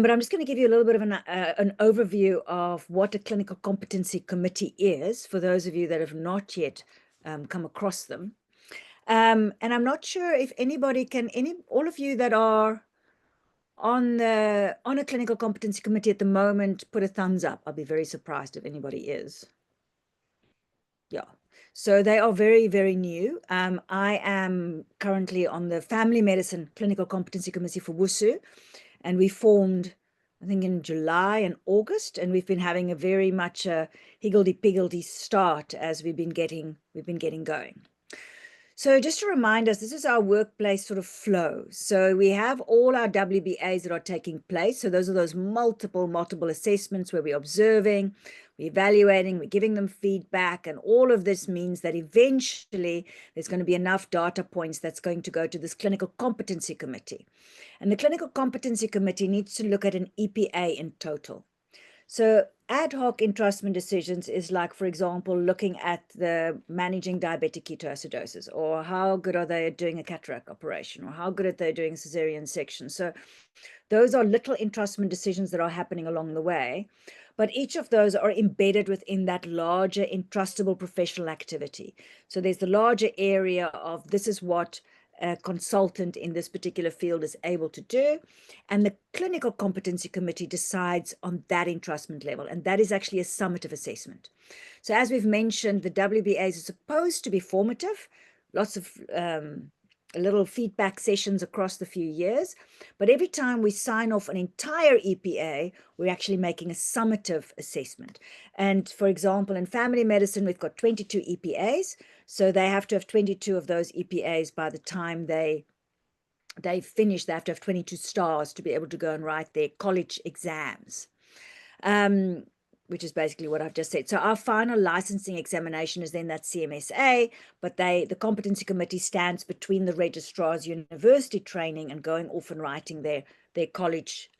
But I'm just going to give you a little bit of an overview of what a clinical competency committee is for those of you that have not yet come across them. And I'm not sure if anybody can, all of you that are on a clinical competency committee at the moment, put a thumbs up. I'll be very surprised if anybody is. Yeah. So they are very, very new. I am currently on the Family Medicine Clinical Competency Committee for WUSU, and we formed, I think, in July and August, and we've been having a very much a higgledy-piggledy start as we've been getting going. So just to remind us, this is our workplace sort of flow. So we have all our WBAs that are taking place. So those are those multiple assessments where we're observing, we're evaluating, we're giving them feedback, and all of this means that eventually there's going to be enough data points that's going to go to this clinical competency committee. And the clinical competency committee needs to look at an EPA in total. So ad hoc entrustment decisions is like, for example, looking at the managing diabetic ketoacidosis, or how good are they at doing a cataract operation, or how good are they doing a cesarean section. So those are little entrustment decisions that are happening along the way, but each of those are embedded within that larger entrustable professional activity. So there's the larger area of this is what a consultant in this particular field is able to do, and the clinical competency committee decides on that entrustment level, and that is actually a summative assessment. So as we've mentioned, the WBAs are supposed to be formative, lots of little feedback sessions across the few years, but every time we sign off an entire EPA, we're actually making a summative assessment. And for example, in family medicine, we've got 22 EPAs, so they have to have 22 of those EPAs by the time they finish. They have to have 22 stars to be able to go and write their college exams, which is basically what I've just said. So our final licensing examination is then that CMSA, but the competency committee stands between the registrar's university training and going off and writing their college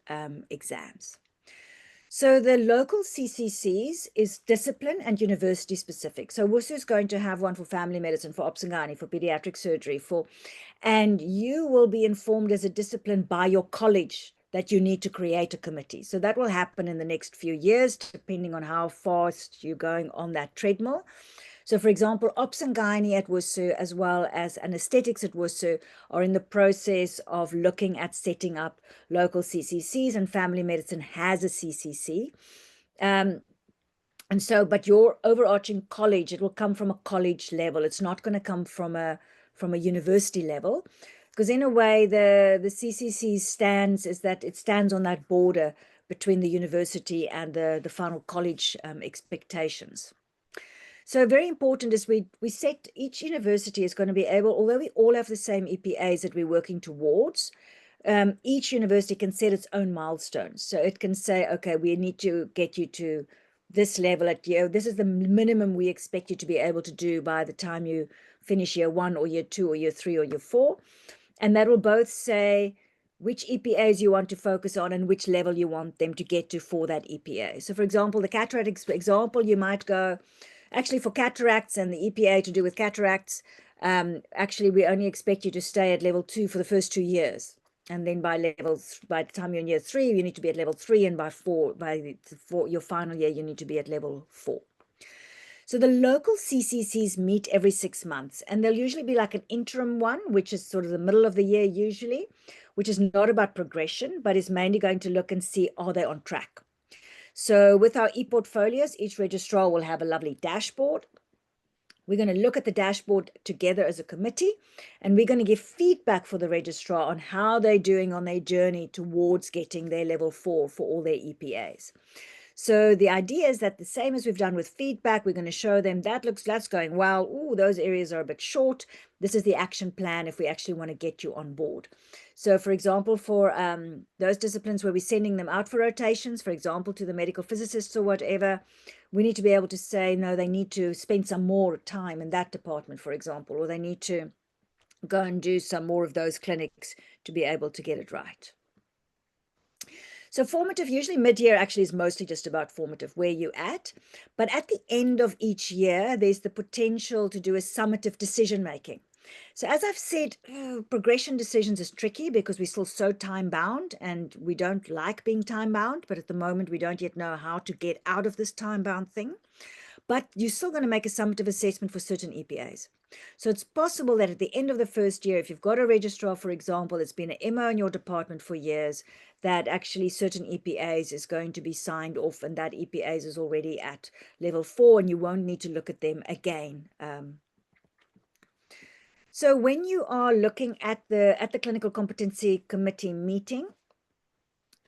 exams. So the local CCCs is discipline and university specific. So WUSU is going to have one for family medicine, for obs and gynae, for pediatric surgery, and you will be informed as a discipline by your college that you need to create a committee. So that will happen in the next few years, depending on how fast you're going on that treadmill. So for example, obs and gynae at WUSU, as well as anesthetics at WUSU, are in the process of looking at setting up local CCCs, and family medicine has a CCC. And so, but your overarching college, it will come from a college level. It's not going to come from a university level, because in a way the CCC stands on that border between the university and the final college expectations. So very important is we set, each university is going to be able, although we all have the same EPAs that we're working towards, each university can set its own milestones. So it can say, okay, we need to get you to this level at year. This is the minimum we expect you to be able to do by the time you finish year 1 or year 2 or year 3 or year 4. And that will both say which EPAs you want to focus on and which level you want them to get to for that EPA. So for example, the cataract example, you might go, actually for cataracts and the EPA to do with cataracts, actually we only expect you to stay at level 2 for the first 2 years. And then by the time you're in year 3, you need to be at level 3, and by your final year, you need to be at level 4. So the local CCCs meet every 6 months, and there'll usually be like an interim one, which is sort of the middle of the year usually, which is not about progression, but is mainly going to look and see, are they on track? So with our e-portfolios, each registrar will have a lovely dashboard. We're going to look at the dashboard together as a committee, and we're going to give feedback for the registrar on how they're doing on their journey towards getting their level 4 for all their EPAs. So the idea is that the same as we've done with feedback, we're going to show them that's going well. Ooh, those areas are a bit short. This is the action plan if we actually want to get you on board. So for example, for those disciplines where we're sending them out for rotations, for example, to the medical physicists or whatever, we need to be able to say, no, they need to spend some more time in that department, for example, or they need to go and do some more of those clinics to be able to get it right. So formative, usually mid-year actually is mostly just about formative, where you at. But at the end of each year, there's the potential to do a summative decision-making. So as I've said, progression decisions is tricky because we're still so time bound and we don't like being time bound, but at the moment we don't yet know how to get out of this time bound thing. But you're still going to make a summative assessment for certain EPAs. So it's possible that at the end of the first year, if you've got a registrar, for example, that's been an MO in your department for years, that actually certain EPAs is going to be signed off and that EPAs is already at level 4 and you won't need to look at them again. So when you are looking at the Clinical Competency Committee meeting,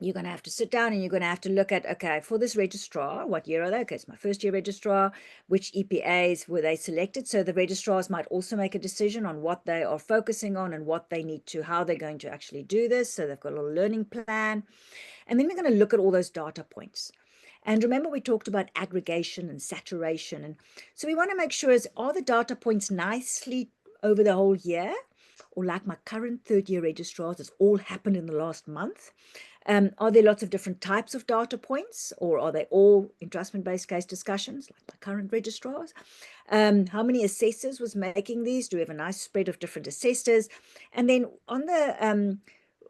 you're going to have to sit down and you're going to have to look at, okay, for this registrar, what year are they? Okay, it's my first year registrar. Which EPAs were they selected? So the registrars might also make a decision on what they are focusing on and what they need to, how they're going to actually do this. So they've got a little learning plan. And then we're going to look at all those data points. And remember, we talked about aggregation and saturation. And so we want to make sure are the data points nicely over the whole year? Or like my current third year registrars, it's all happened in the last month. Are there lots of different types of data points, or are they all entrustment-based case discussions, like my current registrars? How many assessors was making these? Do we have a nice spread of different assessors? And then on the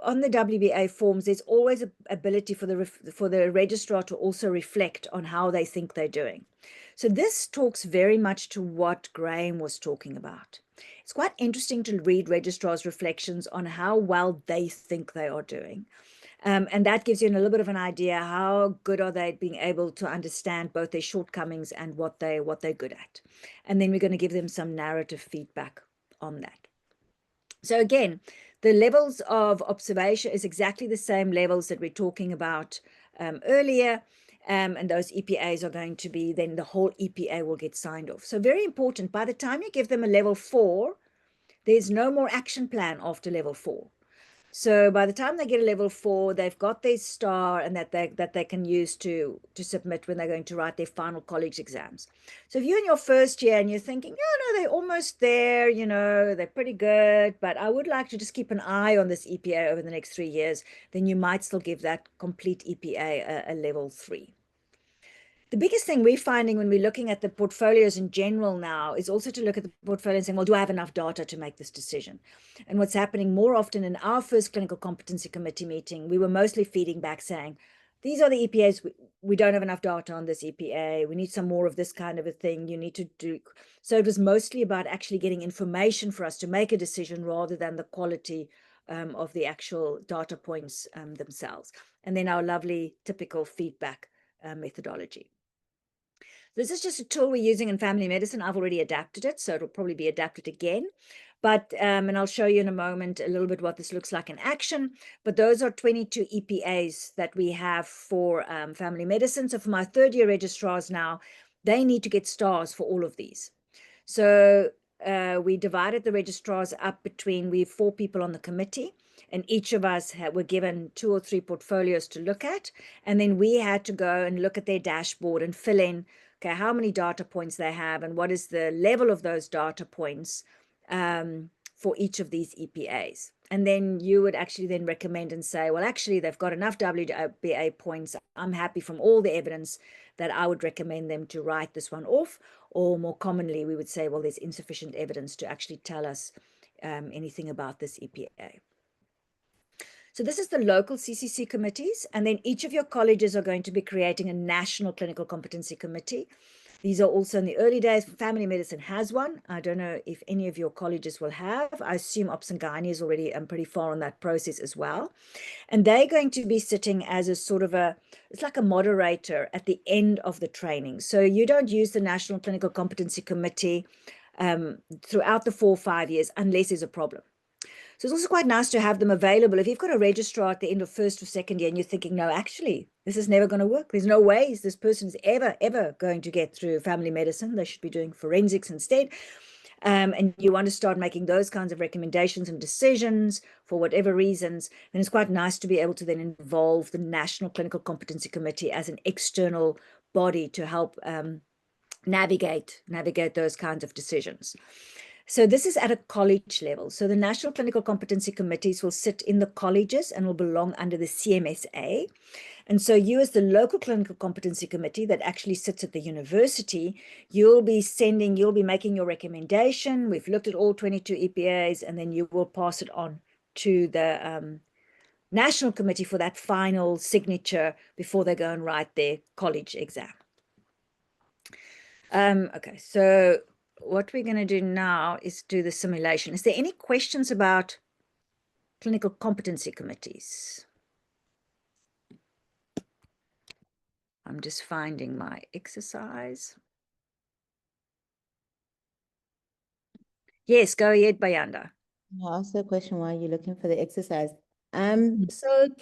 WBA forms, there's always an ability for the registrar to also reflect on how they think they're doing. So this talks very much to what Graham was talking about. It's quite interesting to read registrars' reflections on how well they think they are doing. And that gives you a little bit of an idea how good are they being able to understand both their shortcomings and what they're good at. And then we're going to give them some narrative feedback on that. So again, the levels of observation is exactly the same levels that we're talking about earlier. And those EPAs are going to be, then the whole EPA will get signed off. So very important, by the time you give them a level 4, there's no more action plan after level 4. So by the time they get a level 4, they've got their star and that they can use to submit when they're going to write their final college exams. So if you're in your first year and you're thinking, oh, no, they're almost there, they're pretty good, but I would like to just keep an eye on this EPA over the next 3 years, then you might still give that complete EPA a level 3. The biggest thing we're finding when we're looking at the portfolios in general now is also to look at the portfolio and saying, well, do I have enough data to make this decision? And what's happening more often in our first Clinical Competency Committee meeting, we were mostly feeding back saying, these are the EPAs, we don't have enough data on this EPA, we need some more of this kind of a thing, you need to do. So it was mostly about actually getting information for us to make a decision rather than the quality of the actual data points themselves. And then our lovely typical feedback methodology. This is just a tool we're using in family medicine. I've already adapted it, so it'll probably be adapted again. But, and I'll show you in a moment a little bit what this looks like in action. But those are 22 EPAs that we have for family medicine. So for my third year registrars now, they need to get stars for all of these. So we divided the registrars up between, we have 4 people on the committee, and each of us were given 2 or 3 portfolios to look at. And then we had to go and look at their dashboard and fill in, okay, how many data points they have and what is the level of those data points for each of these EPAs. And then you would actually then recommend and say, well, actually, they've got enough WBA points. I'm happy from all the evidence that I would recommend them to write this one off. Or more commonly, we would say, well, there's insufficient evidence to actually tell us anything about this EPA. So this is the local CCC committees, and then each of your colleges are going to be creating a national clinical competency committee. These are also in the early days. Family medicine has one. I don't know if any of your colleges will have. I assume Ops and Gynae is already pretty far on that process as well. And they're going to be sitting as a sort of it's like a moderator at the end of the training. So you don't use the National Clinical Competency Committee throughout the 4 or 5 years unless there's a problem. So it's also quite nice to have them available. If you've got a registrar at the end of first or second year and you're thinking, no, actually, this is never going to work. There's no ways this person's ever going to get through family medicine. They should be doing forensics instead. And you want to start making those kinds of recommendations and decisions for whatever reasons, then it's quite nice to be able to then involve the National Clinical Competency Committee as an external body to help navigate those kinds of decisions. So this is at a college level. So the National Clinical Competency Committees will sit in the colleges and will belong under the CMSA. And so you, as the local clinical competency committee that actually sits at the university, you'll be making your recommendation. We've looked at all 22 EPAs, and then you will pass it on to the national committee for that final signature before they go and write their college exam. Okay, so what we're going to do now is do the simulation. Is there any questions about clinical competency committees? I'm just finding my exercise. Yes, go ahead, Bayanda. I'll ask a question while you're looking for the exercise. So